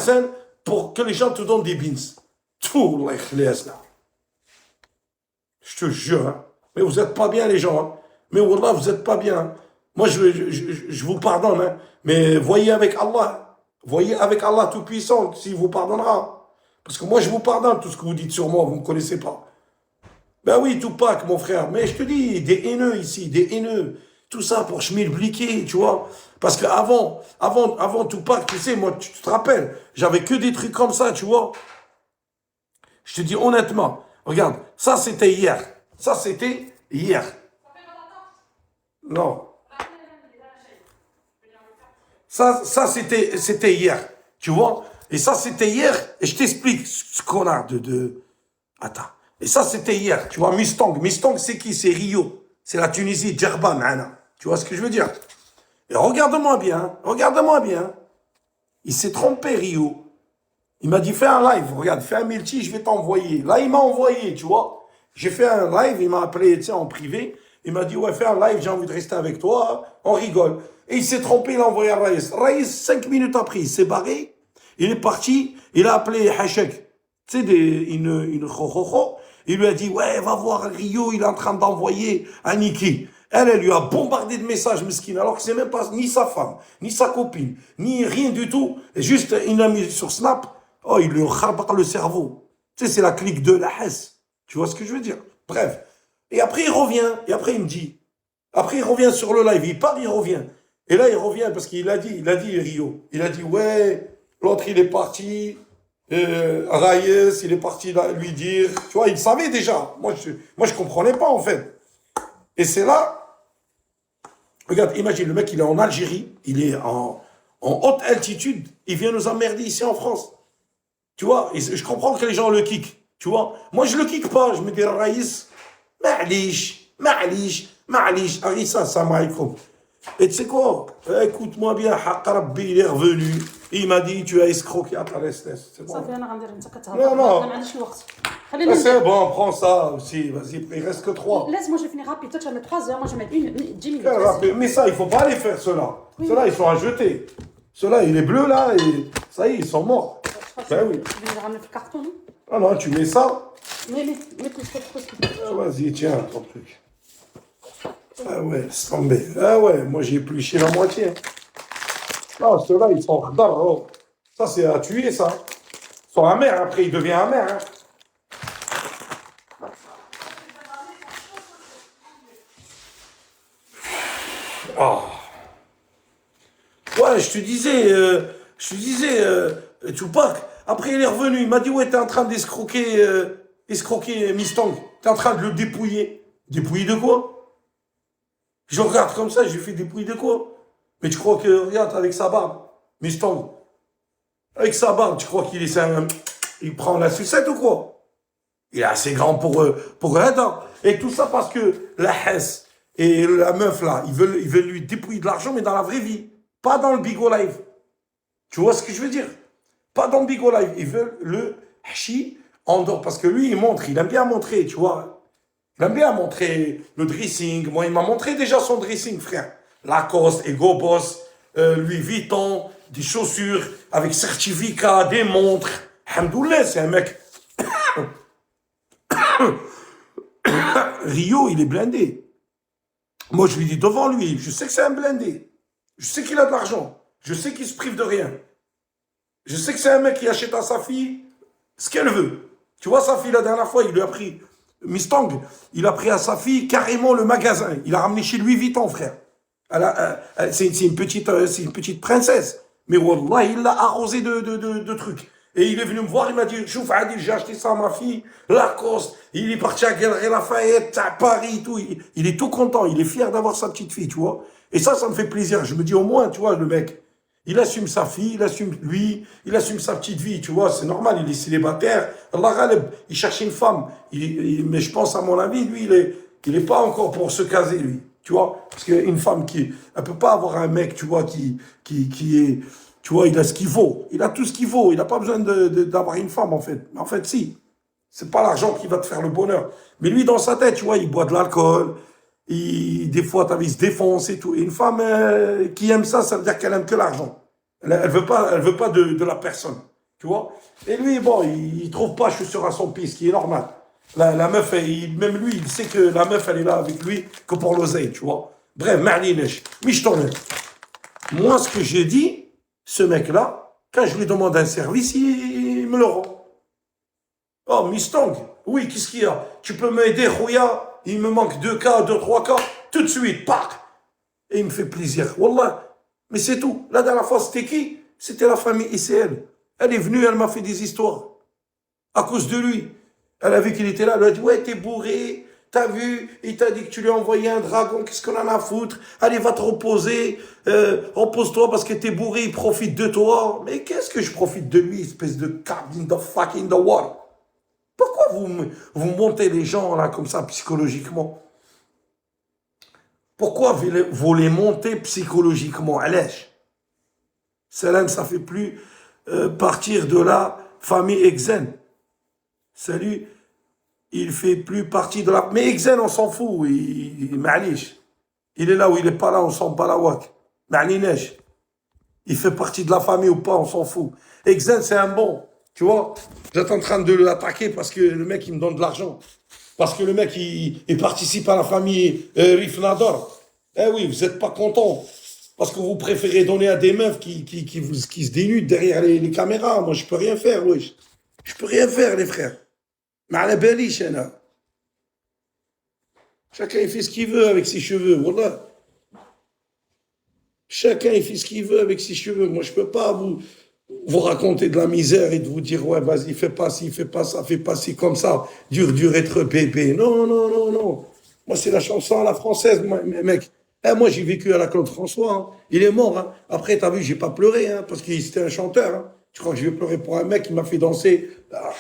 scène pour que les gens te donnent des beans. Tout, Allah yakhlias, là. Je te jure, hein. Mais vous êtes pas bien, les gens, hein. Mais Wallah, vous êtes pas bien, hein. Moi, je vous pardonne, hein. Mais voyez avec Allah. Voyez avec Allah Tout-Puissant s'il vous pardonnera. Parce que moi, je vous pardonne tout ce que vous dites sur moi, vous ne me connaissez pas. Ben oui, Tupac, mon frère. Mais je te dis, des haineux ici, des haineux. Tout ça pour schmilbliquer, tu vois. Parce que avant Tupac, tu sais, moi, tu te rappelles, j'avais que des trucs comme ça, tu vois. Je te dis honnêtement, regarde, ça c'était hier. Ça c'était hier. Non. Ça c'était hier. Tu vois? Et ça c'était hier. Et je t'explique ce qu'on a Attends. Et ça c'était hier. Tu vois, Mustang. Mustang, c'est qui? C'est Rio. C'est la Tunisie, Djerba, mana. Tu vois ce que je veux dire? Et regarde-moi bien. Regarde-moi bien. Il s'est trompé, Rio. Il m'a dit, fais un live, regarde, fais un multi, je vais t'envoyer. Là, il m'a envoyé, tu vois. J'ai fait un live, il m'a appelé, tu sais, en privé. Il m'a dit, ouais, fais un live, j'ai envie de rester avec toi. On rigole. Et il s'est trompé, il a envoyé à Raïs. Raïs, 5 minutes après, il s'est barré. Il est parti, il a appelé Hachek. Tu sais, une khokhocho. Il lui a dit, ouais, va voir Rio, il est en train d'envoyer à Niki. Elle lui a bombardé de messages, mesquine, alors que c'est même pas ni sa femme, ni sa copine, ni rien du tout. Et juste, il a mis sur Snap. Oh, il lui kharbaqa le cerveau. Tu sais, c'est la clique de la Hesse. Tu vois ce que je veux dire? Bref. Et après, il revient. Et après, il me dit. Après, il revient sur le live. Il part, il revient. Et là, il revient parce qu'il a dit Rio. Il a dit, ouais, l'autre, il est parti. Raïs, il est parti là, lui dire. Tu vois, il savait déjà. Moi, je comprenais pas, en fait. Et c'est là. Regarde, imagine, le mec, il est en Algérie. Il est en haute altitude. Il vient nous emmerder ici en France. Tu vois, et je comprends que les gens le kick, tu vois. Moi, je le kick pas, je me dis, Raïs, ma'alish, Arissa, salam alaikum. Et tu sais quoi, écoute-moi bien, Haqq Rabbi, il est revenu, il m'a dit, tu as escroqué. Attends, laisse, c'est bon. Non. C'est bon, prends ça aussi, vas-y, il reste que 3. Laisse-moi, je vais finir rapide. Toi, tu vas mettre 3 heures, moi, je vais mettre 10 minutes. Mais ça, il faut pas les faire, ceux-là. Oui. Ceux-là, ils sont à jeter. Ceux-là, il est bleu, là, et ça y est, ils sont morts. Ben oui. Tu viens de ramener le carton, non? Ah non, tu mets ça. Mais plus. Vas-y, tiens, ton truc. Ah ouais, c'est tombé. Ah ouais, moi j'ai épluché la moitié. Non, ceux-là, ils sont khadar. Oh. Ça, c'est à tuer, ça. Ils sont amers, après, il devient amer. Hein. Oh. Ouais, je te disais, Tupac, après il est revenu, il m'a dit, ouais, t'es en train d'escroquer Mustang, t'es en train de le dépouiller. Dépouiller de quoi? Je regarde comme ça, je lui fais dépouiller de quoi? Mais tu crois que, regarde, avec sa barbe, Mustang, avec sa barbe, tu crois qu'il est il prend la sucette ou quoi? Il est assez grand pour Reda. Et tout ça parce que la Hesse et la meuf là, ils veulent lui dépouiller de l'argent, mais dans la vraie vie. Pas dans le Bigo Live. Tu vois ce que je veux dire? Pas dans le Bigo Live. Ils veulent le hachi en dehors. Parce que lui, il aime bien montrer, tu vois. Il aime bien montrer le dressing. Moi, il m'a montré déjà son dressing, frère. Lacoste, Ego Boss, Louis Vuitton, des chaussures avec certificat, des montres. Alhamdoulilah, c'est un mec. Rio, il est blindé. Moi, je lui dis devant lui, je sais que c'est un blindé. Je sais qu'il a de l'argent. Je sais qu'il se prive de rien. Je sais que c'est un mec qui achète à sa fille ce qu'elle veut. Tu vois, sa fille, la dernière fois, il lui a pris, Mustang, il a pris à sa fille carrément le magasin. Il a ramené chez Louis Vuitton, frère. C'est une petite princesse. Mais wallah, il l'a arrosé de trucs. Et il est venu me voir, il m'a dit, chouf, Adil, j'ai acheté ça à ma fille, Lacoste. Il est parti à Galerie Lafayette, à Paris, tout. Il est tout content, il est fier d'avoir sa petite fille, tu vois. Et ça me fait plaisir. Je me dis, au moins, tu vois, le mec, il assume sa fille, il assume lui, il assume sa petite vie, tu vois, c'est normal, il est célibataire. Allah Ghalib, il cherche une femme. Mais je pense, à mon avis, lui, il est pas encore pour se caser, lui. Tu vois, parce qu'une femme elle peut pas avoir un mec, tu vois, qui est, tu vois, il a ce qu'il vaut. Il a tout ce qu'il vaut. Il n'a pas besoin d'avoir une femme, en fait. Mais en fait, si. C'est pas l'argent qui va te faire le bonheur. Mais lui, dans sa tête, tu vois, il boit de l'alcool. Des fois, ta vie il se défonce et tout. Et une femme qui aime ça, ça veut dire qu'elle aime que l'argent. Elle veut pas de la personne. tu vois. Et lui, bon, il trouve pas chaussure à son pied, ce qui est normal. La meuf, même lui, il sait que la meuf, elle est là avec lui que pour l'oseille, tu vois. Bref, Marlinèche, Michtonne. Moi, ce que j'ai dit, ce mec-là, quand je lui demande un service, il me le rend. Oh, Mustang, oui, qu'est-ce qu'il y a? Tu peux m'aider, Rouya? Il me manque 2 cas, 2, 3 cas. Tout de suite, pac! Et il me fait plaisir. Wallah. Mais c'est tout. La dernière fois, c'était qui? C'était la famille ICL. Elle est venue, elle m'a fait des histoires. À cause de lui. Elle a vu qu'il était là, elle a dit, ouais, t'es bourré, t'as vu, il t'a dit que tu lui as envoyé un dragon, qu'est-ce qu'on en a à foutre? Allez, va te reposer, repose-toi parce que t'es bourré, il profite de toi. Mais qu'est-ce que je profite de lui, espèce de card in the fucking the wall? Pourquoi vous montez les gens là comme ça psychologiquement? Pourquoi vous les montez psychologiquement? Allège. Salam, ça fait plus partir de la famille Exen. Salut, il fait plus partie de la... Mais Exen, on s'en fout, معليش. Il est là ou il est pas là, on s'en bat la wak. معليناش. Il fait partie de la famille ou pas, on s'en fout. Exen, c'est un bon, tu vois. J'étais en train de l'attaquer parce que le mec, il me donne de l'argent. Parce que le mec, il participe à la famille Rif Nador. Eh oui, vous n'êtes pas content. Parce que vous préférez donner à des meufs qui se dénudent derrière les caméras. Moi, je peux rien faire, oui. Je peux rien faire, les frères. Mais à la baliche, là. Chacun, il fait ce qu'il veut avec ses cheveux, voilà. Chacun, il fait ce qu'il veut avec ses cheveux. Moi, je peux pas vous raconter de la misère et de vous dire, ouais, vas-y, fais pas ci, fais pas ça, fais pas ci, comme ça. Dur, dur, être bébé. Non, non, non, non. Moi, c'est la chanson à la française, moi, mec. Eh, moi, j'ai vécu à la Claude François. Hein. Il est mort. Hein. Après, t'as vu, j'ai pas pleuré, hein, parce qu'il était un chanteur. Hein. Tu crois que je vais pleurer pour un mec qui m'a fait danser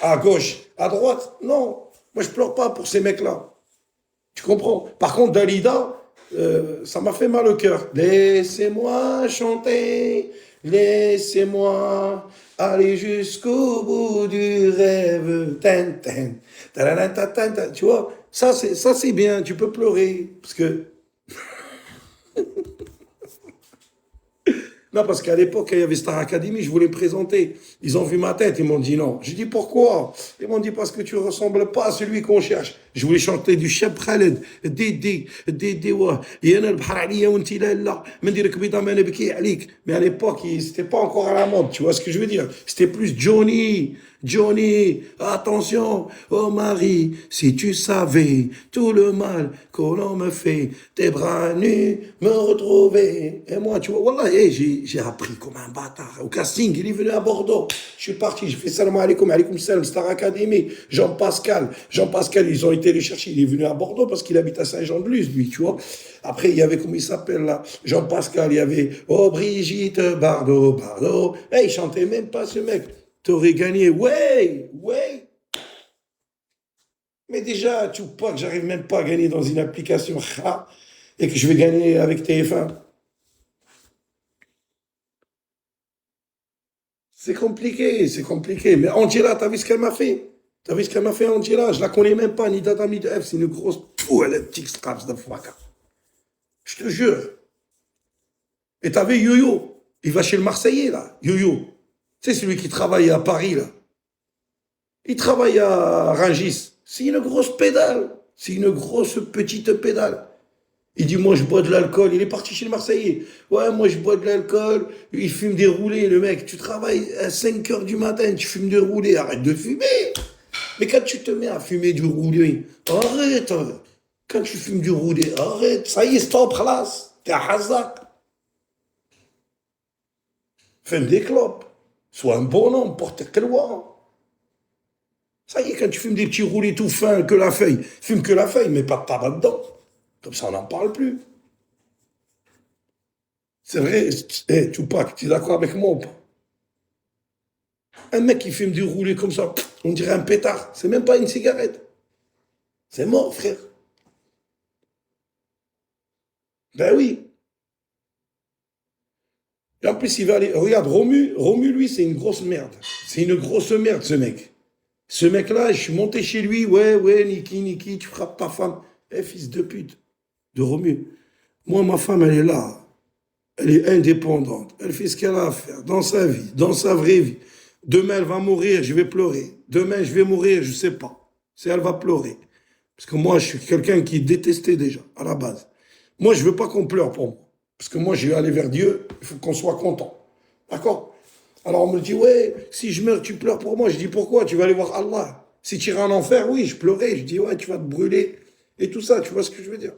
à gauche, à droite? Non. Moi, je pleure pas pour ces mecs-là. Tu comprends? Par contre, Dalida, ça m'a fait mal au cœur. Laissez-moi chanter, laissez-moi aller jusqu'au bout du rêve. Tin, tin, tarara, ta, ta, ta. Tu vois, ça c'est bien, tu peux pleurer. Parce que... Non, parce qu'à l'époque, il y avait Star Academy, je voulais me présenter. Ils ont vu ma tête, ils m'ont dit non. J'ai dit pourquoi? Ils m'ont dit parce que tu ne ressembles pas à celui qu'on cherche. Je voulais chanter du Cheb Khaled, Didi, wa. Yana al-Bahar aliya wa inti la la. Mendir kbida ma nabki alik. Mais à l'époque, c'était pas encore à la mode, tu vois ce que je veux dire? C'était plus Johnny, attention, oh Marie, si tu savais tout le mal qu'on l'on me fait, tes bras nus me retrouver. Et moi, tu vois, wallah, j'ai appris comme un bâtard. Au casting, il est venu à Bordeaux. Je suis parti, j'ai fait salam alaikum salam, Star Academy. Jean-Pascal, ils ont été les chercher. Il est venu à Bordeaux parce qu'il habite à Saint-Jean-de-Luz, lui, tu vois. Après, il y avait, comment il s'appelle là? Jean-Pascal, il y avait, oh Brigitte Bardot. Il chantait même pas ce mec. T'aurais gagné, ouais. Mais déjà, tu vois que j'arrive même pas à gagner dans une application et que je vais gagner avec TF1. C'est compliqué. Mais Angela, t'as vu ce qu'elle m'a fait? Angela? Je la connais même pas, ni d'Adam, ni de F. C'est une grosse... Pouh, elle est petite straps de fouaca. Je te jure. Et t'as vu Yo-Yo? Il va chez le Marseillais, là. Yo-Yo. C'est celui qui travaille à Paris, là. Il travaille à Rungis. C'est une grosse pédale. C'est une grosse petite pédale. Il dit, moi, je bois de l'alcool. Il est parti chez le Marseillais. Ouais, moi, je bois de l'alcool. Il fume des roulés, le mec. Tu travailles à 5 heures du matin, tu fumes des roulés. Arrête de fumer. Mais quand tu te mets à fumer du roulé, arrête. Quand tu fumes du roulé, arrête. Ça y est, stop, khalas. T'es à Hazak. Fume des clopes. Sois un bonhomme, porte tes lois. Ça y est, quand tu fumes des petits roulés tout fins, que la feuille, fume que la feuille, mais pas de tabac dedans. Comme ça, on n'en parle plus. C'est vrai, Tupac, tu es d'accord avec moi ou pas? Un mec qui fume du roulé comme ça, on dirait un pétard. C'est même pas une cigarette. C'est mort, frère. Ben oui. Et en plus, il va aller... Regarde, Romu, lui, c'est une grosse merde. C'est une grosse merde, ce mec. Ce mec-là, je suis monté chez lui, ouais, Niki, tu frappes ta femme. Fils de pute, de Romu. Moi, ma femme, elle est là. Elle est indépendante. Elle fait ce qu'elle a à faire dans sa vie, dans sa vraie vie. Demain, elle va mourir, je vais pleurer. Demain, je vais mourir, je sais pas. Si elle va pleurer. Parce que moi, je suis quelqu'un qui est détesté déjà, à la base. Moi, je veux pas qu'on pleure pour moi. Parce que moi, je vais aller vers Dieu, il faut qu'on soit content. D'accord? Alors on me dit, ouais, si je meurs, tu pleures pour moi. Je dis, pourquoi? Tu vas aller voir Allah. Si tu iras en enfer, oui, je pleurais. Je dis, ouais, tu vas te brûler. Et tout ça, tu vois ce que je veux dire?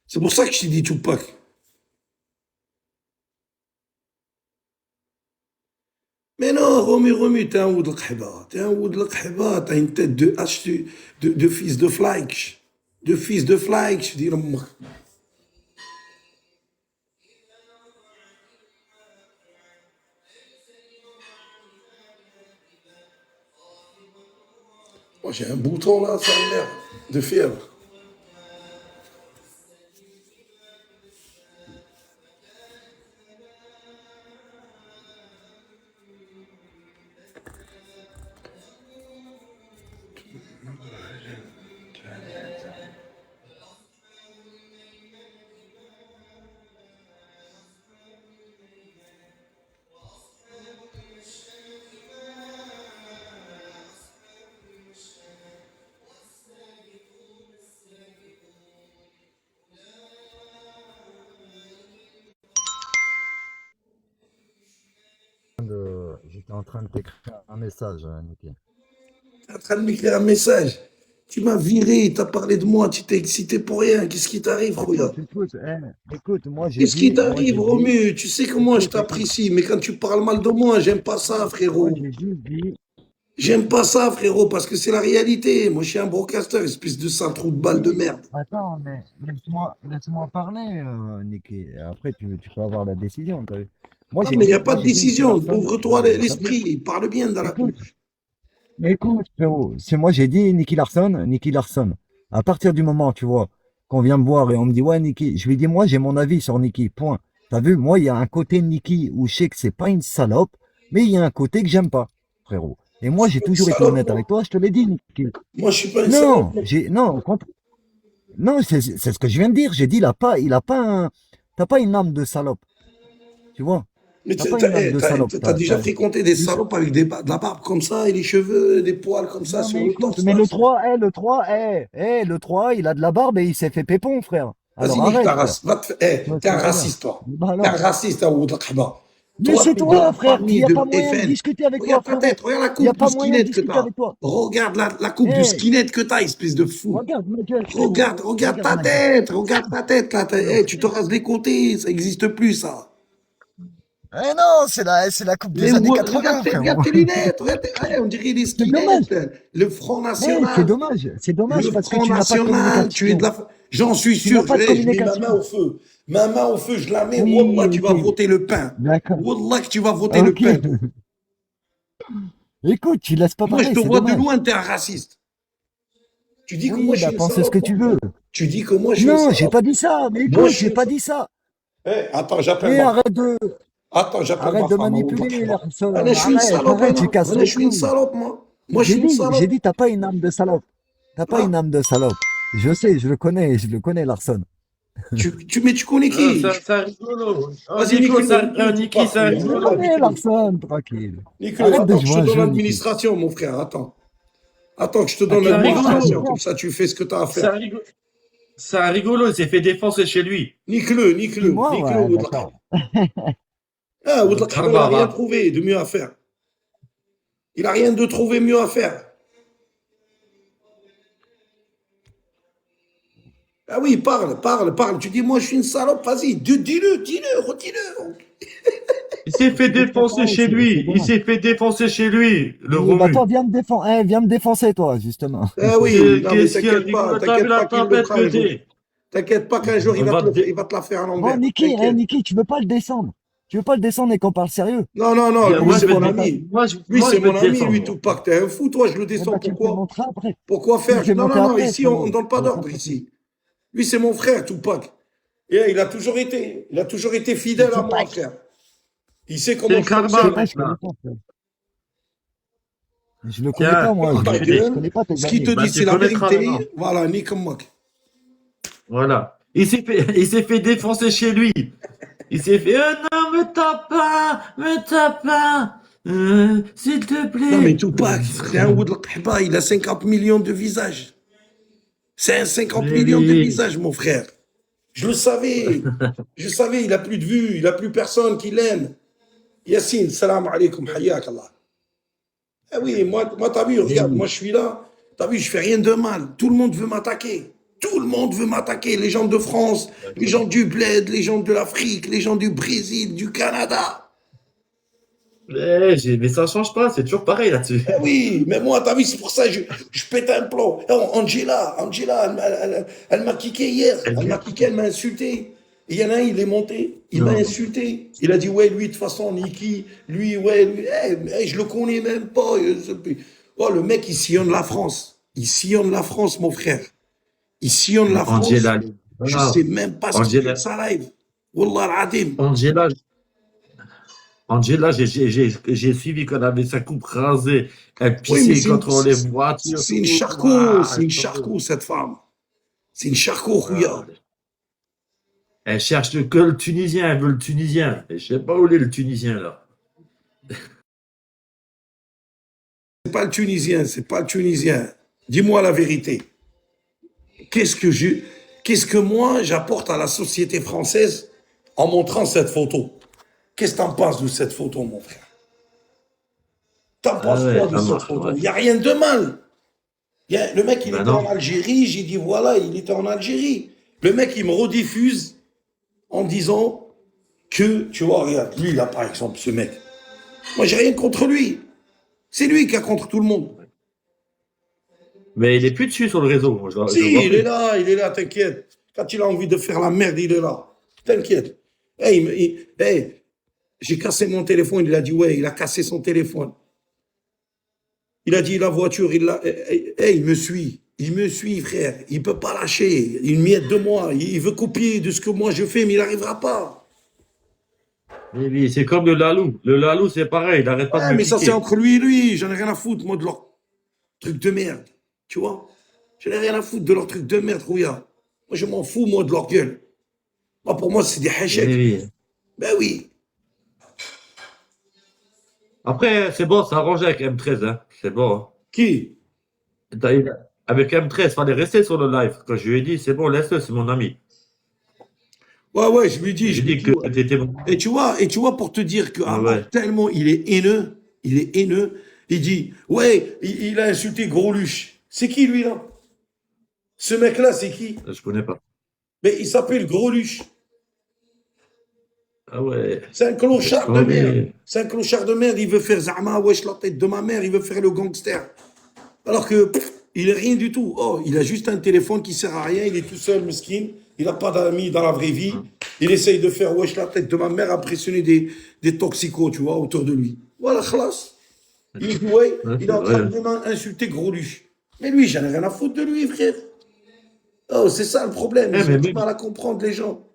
C'est pour ça que je t'ai dit Tupac. Mais non, Romu, t'es un Oud al-Kheba. T'es un Oud al-Kheba. T'as une tête de hache, de fils de flash. De fils de flash. Je dis, moi, j'ai un bouton là, ça merde. De fièvre. J'étais en train de t'écrire un message, Niki. T'es en train de m'écrire un message. Tu m'as viré, t'as parlé de moi, tu t'es excité pour rien. Qu'est-ce qui t'arrive, Rouya? Écoute, Qu'est-ce qui moi t'arrive, j'ai dit, Romu? Tu sais que moi je écoute, t'apprécie, mais quand tu parles mal de moi, j'aime pas ça, moi frérot. j'ai juste dit, J'aime pas ça, frérot, parce que c'est la réalité. Moi, je suis un broadcaster, espèce de sale trou de balle de oui, merde. attends, mais laisse-moi parler, Niki. Et après, tu peux avoir la décision, t'as vu. Non, mais il n'y a pas Moi de j'ai dit, Nicky décision. Larson, Ouvre-toi t'as vu? l'esprit. Parle bien dans la Écoute, bouche. écoute, frérot, c'est moi j'ai dit Nicky Larson. À partir du moment, tu vois, qu'on vient me voir et on me dit, ouais, Nicky, je lui dis, moi j'ai mon avis sur Nicky, point. T'as vu, moi il y a un côté de Nicky où je sais que c'est pas une salope, mais il y a un côté que j'aime pas, frérot. Et Je moi suis j'ai pas une toujours été salope, honnête moi. avec toi, je te l'ai dit, Nicky. Moi, je suis pas une salope, Non, moi. non, c'est ce que je viens de dire. J'ai dit, t'as pas une âme de salope, tu vois. Mais T'as pas une âme de salope. t'as déjà fréquenté des Tu sais- salopes avec de la barbe comme ça et les cheveux, des poils comme ça Non, sur mais le écoute, torse, mais là. le 3, il a de la barbe et il s'est fait pépon, frère. Vas-y, Alors nique ta arrête, frère. race. Tu vois ce T'es que un je veux dire? raciste, toi. Bah T'es un alors. raciste, Aoud Al-Khaba. Mais Toi, c'est t'es de la toi, frère, qu'il famille n'y a de pas moyen de FN. discuter avec toi, Regarde ta frérot. tête, regarde la Il n'y a coupe de pas moyen de skinhead que discuter t'as. avec toi. Regarde la coupe de Eh, skinhead que t'as, espèce de fou. regarde ma gueule, frérot. Regarde Regarde ma gueule. regarde ta tête, là. Alors, Tu te rases les côtés, ça n'existe plus, ça. eh non, c'est la coupe des années 80, Regarde frérot. tes lunettes, on dirait des C'est dommage. skinheads. Le Front National, C'est dommage le parce que Front tu n'as pas de National, tu es de communication. la... J'en suis Tu n'as sûr, pas de je mets ma main communication. au feu. Ma main au feu, je la mets, Wallah, Oui, tu vas ok. voter le pain. D'accord. Wallah que tu vas voter le Ok. pain, toi. Écoute, tu laisses pas Moi, je parler, te c'est vois de dommage. loin, t'es un raciste. Tu dis que moi, Oui, je suis bah une pense ce que salope, moi. tu veux. Tu dis que moi, je suis une Non, j'ai salope. pas dit ça. Mais Moi, je écoute, suis j'ai une pas salope. dit ça. Attends, Et j'appelle arrête ma de femme, Aoud manipuler Al-Kheba. personne. Allez, je suis une salope, Arrête, tu casses Allez, les je suis une couilles. salope, moi. Moi, je suis une J'ai salope. dit, t'as pas une âme de salope. T'as pas Hein? une âme de salope. Je sais, je le connais, Larson. Mais tu connais Ah, qui? c'est un rigolo. Oh, Vas-y, Nico, nique-le, tout Niki, part, c'est un Je le rigolo. connais, nique-le. Larson, tranquille. Nique-le. Arrête de Attends que je jouer te un donne jeu, Niki. l'administration, mon frère. Attends que je te donne C'est un T'inquiète pas, l'administration. rigolo. Comme t'inquiète ça, tu fais ce que tu as à C'est faire. un rigolo. C'est un rigolo. Il s'est fait défoncer chez lui. pas. Moi, ouais, Oud Al-Kheba. d'accord. Ah, Oud Al-Kheba, il n'a rien Karbaba. trouvé de mieux à faire. Il n'a rien de trouvé mieux à faire. Ah oui, parle. Tu dis, moi, je suis une salope. Vas-y, redis-le. Il s'est fait Laisse pas défoncer parler, chez c'est lui. Il dommage. s'est fait défoncer chez lui, le Oui, bah toi, Romu. viens me défoncer, toi, justement. Ah oui, non, mais Qu'est-ce qu'il y a de rigolo? T'as vu t'inquiète la pas qu'il le tempête fera que un jour. t'es? T'inquiète pas qu'un jour, On va te il dé- va te la faire à Bon, l'envers. T'inquiète. Niki, tu veux pas le descendre. Tu veux pas le descendre et qu'on parle sérieux. Non, lui, Moi, je c'est vais mon te dé- ami. Lui, moi, c'est je vais mon te ami, lui, descendre. Tupac. T'es un fou, toi, je le Eh descends. ben, tu me fais Pourquoi? montrer après. Pourquoi Tu me faire? fais monter Non, après, ici, on ne frérot. donne pas Y a pas d'ordre, de souci. ici. Lui, c'est mon frère, Tupac. Et il a toujours été fidèle à moi, Tupac. frère. Il sait comment C'est je Karma fonctionne. Je maintenant. connais pas, frère. Je le connais pas, Tiens, moi. Ferme ta Je gueule. connais pas tes Ce qu'il te amis. bah, dit, tu c'est la connaîtras maintenant. vérité. Voilà, ni comme moi. Voilà. Il s'est fait défoncer chez lui. Il s'est fait, non, me tape pas, s'il te Non, mais plaît. Tupac, c'est un Oud Qhba, il a 50 millions de visages. C'est un 50 Mais millions de oui. visages, mon frère. Je le savais. Je savais, il a plus de vues, il a plus personne qui l'aime. Yassine, salam alaikum, hayyak Allah. Ah oui, moi t'as vu, Mais regarde, moi oui. je suis là. T'as vu, je fais rien de mal. Tout le monde veut m'attaquer. Tout le monde veut m'attaquer. Les gens de France, les gens du Bled, les gens de l'Afrique, les gens du Brésil, du Canada. Mais ça change pas, c'est toujours pareil là-dessus. Eh oui, mais moi, t'as vu, c'est pour ça que je pète un plomb. Oh, Angela, elle m'a kické hier. Elle m'a kické, elle m'a insulté. Et il y en a un, il est monté, il m'a Non. insulté. Il a dit, ouais, lui, de toute façon, Niki, lui, ouais, lui, je le connais même pas. Oh, le mec, il sillonne la France. Il sillonne la France, mon frère. Il sillonne la France. Angela, elle est Je sais brave. même pas ce qu'il fait de Angela, sa live. Wallah al-Adim. Angela, Angela, j'ai suivi quand elle avait sa coupe rasée. Elle Oui, mais pissait contre les voitures. c'est une charcot, Ouah, c'est une charcot, cette femme. C'est une charcot, Rouya. elle cherche que le Tunisien, elle veut le Tunisien. Et je sais pas où il est le Tunisien là. C'est pas le Tunisien, c'est pas le Tunisien. Dis-moi la vérité. Qu'est-ce que je, qu'est-ce que moi j'apporte à la société française en montrant cette photo? Qu'est-ce que t'en penses de cette photo, mon frère? T'en Ah penses ouais, quoi de ça cette marche. photo? Ouais. Il n'y a rien de mal. Le mec, il Ben était en non. Algérie, j'ai dit voilà, il était en Algérie. Le mec, il me rediffuse en disant que, tu vois, regarde, lui, là, par exemple, ce mec. Moi, j'ai rien contre lui. C'est lui qui a contre tout le monde. Mais il est plus dessus sur le réseau. Moi, je le Si, vois plus. il est là, t'inquiète. Quand il a envie de faire la merde, il est là. T'inquiète. J'ai cassé mon téléphone, il a dit, ouais, il a cassé son téléphone. Il a dit, la voiture, il me suit. Il me suit, frère. Il peut pas lâcher. Il miette de moi. Il veut copier de ce que moi je fais, mais il n'arrivera pas. Mais oui, c'est comme le Lalou. Le Lalou, c'est pareil, il n'arrête pas de Ouais, me mais ça, c'est piquer. entre lui et lui. J'en ai rien à foutre, moi, de leur truc de merde. Tu vois? J'en ai rien à foutre de leur truc de merde, Rouya. Moi, je m'en fous, moi, de leur gueule. Moi, pour moi, c'est des Mais hacheks. oui. Ben oui. Après, c'est bon, ça arrange avec M13, hein. C'est bon, hein. Qui? Avec M13, fallait rester sur le live. Quand je lui ai dit, c'est bon, laisse-le, c'est mon ami. Ouais, ouais, Je je lui lui ai dit dis, que ouais. t'étais mon ami. Et tu vois, pour te dire que Ouais, Amar, ouais. tellement il est haineux, il dit, ouais, il a insulté Grosluche. C'est qui, lui, là? Ce mec-là, c'est qui? Je connais pas. Mais il s'appelle Grosluche. Ah ouais. C'est un Je clochard de merde. connais. C'est un clochard de merde. Il veut faire Zama, wesh, la tête de ma mère. Il veut faire le gangster. Alors que, il est rien du tout. Oh, il a juste un téléphone qui sert à rien. Il est tout seul, mesquin. Il n'a pas d'amis dans la vraie vie. Il essaye de faire, wesh, la tête de ma mère, impressionner des toxicos, tu vois, autour de lui. Voilà, khlas. Il dit, ouais, Ouais, il est c'est en train vrai. de insulter Grosluche. Mais lui, j'en ai rien à foutre de lui, frère. Oh, c'est ça le problème. Eh, Ils ont mais du même, mal à comprendre, les gens.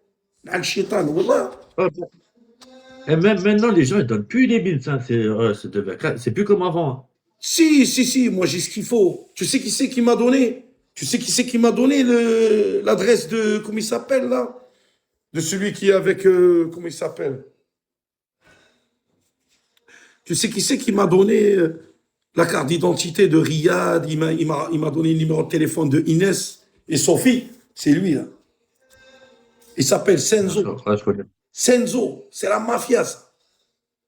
Al-Shaitan, wallah. ouais, et même maintenant, les gens, ils donnent plus les billes, ça. C'est plus comme avant, hein. Si, moi j'ai ce qu'il faut. Tu sais qui c'est qui m'a donné? Tu sais qui c'est qui m'a donné l'adresse de, comment il s'appelle là? De celui qui est avec, comment il s'appelle? Tu sais qui c'est qui m'a donné la carte d'identité de Riyad? Il m'a donné le numéro de téléphone de Inès et Sophie. C'est lui là. Il s'appelle Senzo. D'accord, ouais, je connais. Senzo, c'est la mafia ça.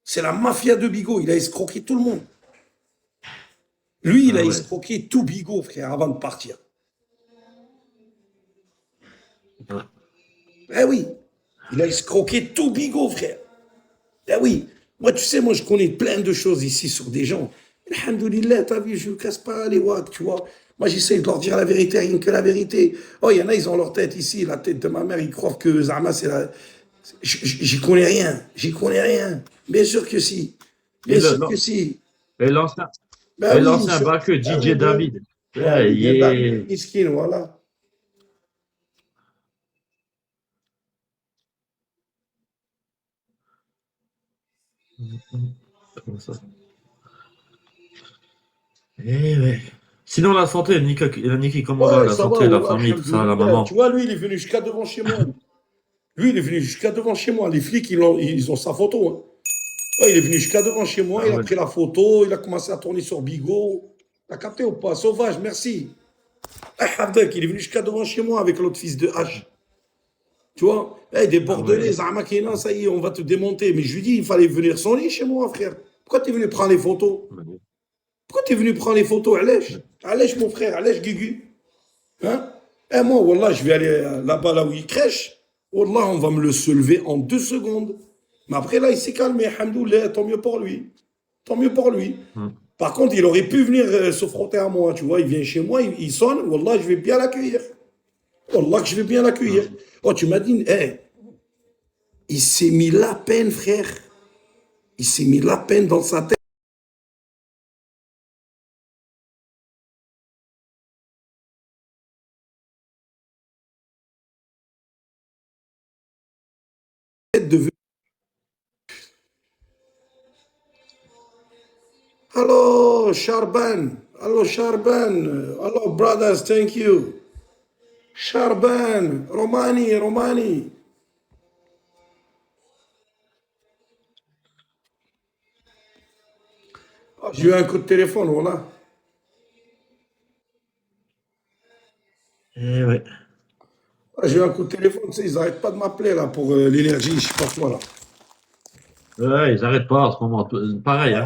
C'est la mafia de Bigot. Il a escroqué tout le monde. Lui, il a Ah ouais. escroqué tout Bigot, frère, avant de partir. Ouais. Eh oui, il a escroqué tout Bigot, frère. Eh oui, moi, tu sais, moi, je connais plein de choses ici sur des gens. Alhamdoulilah, t'as vu, je ne casse pas les watts, tu vois. Moi, j'essaie de leur dire la vérité, rien que la vérité. Oh, il y en a, ils ont leur tête ici, la tête de ma mère, ils croient que Zama, c'est la... J'y connais rien, j'y connais rien. Bien sûr que si, Et bien sûr que si. et l'ancien, Ben et oui, l'ancien bac, ben DJ oui, ben oui. David. Ouais, Ouais, il vient d'Amine, yeah. Miskin, voilà. Comment ça? Eh ouais. Sinon, la santé, Niki, comment va? Ouais, La ça va, santé, la wallah, famille, tout ça, la alhamdoulilah. Tu maman. vois, lui, il est venu jusqu'à devant chez moi. Lui, il est venu jusqu'à devant chez moi. Les flics, ils ont sa photo, hein. Ouais, il est venu jusqu'à devant chez moi, Ah il a ouais. pris la photo, il a commencé à tourner sur Bigot. T'as capté ou pas? Sauvage, merci. Ah, Havdak, il est venu jusqu'à devant chez moi avec l'autre fils de H. Tu vois? Eh, des Ah Bordelais, ouais. Zahmakina, ça y est, on va te démonter. Mais je lui dis, il fallait venir sonner chez moi, frère. Pourquoi t'es venu prendre les photos? Pourquoi t'es venu prendre les photos, Alèche? Alèche, mon frère, Alèche Gugu. Hein? Eh, moi, Wallah, je vais aller là-bas, là où il crèche. Wallah, on va me le soulever en 2 secondes. Mais après, là, il s'est calmé, alhamdoulilah, tant mieux pour lui. Tant mieux pour lui. Hmm. Par contre, il aurait pu venir se frotter à moi, tu vois. Il vient chez moi, il sonne, Wallah, je vais bien l'accueillir. Wallah, que je vais bien l'accueillir. Hmm. Oh, tu m'as dit, eh, il s'est mis la peine, frère. Il s'est mis la peine dans sa tête de venir. Hello, Sharban. Hello, Sharban. Hello, brothers, thank you. Sharban, Romani, Romani. Oh, j'ai eu un coup de téléphone, voilà. Eh ouais. Ah, j'ai eu un coup de téléphone, tu sais, ils n'arrêtent pas de m'appeler là pour l'énergie, je sais pas quoi là. Ouais, ils arrêtent pas en ce moment. Pareil, hein.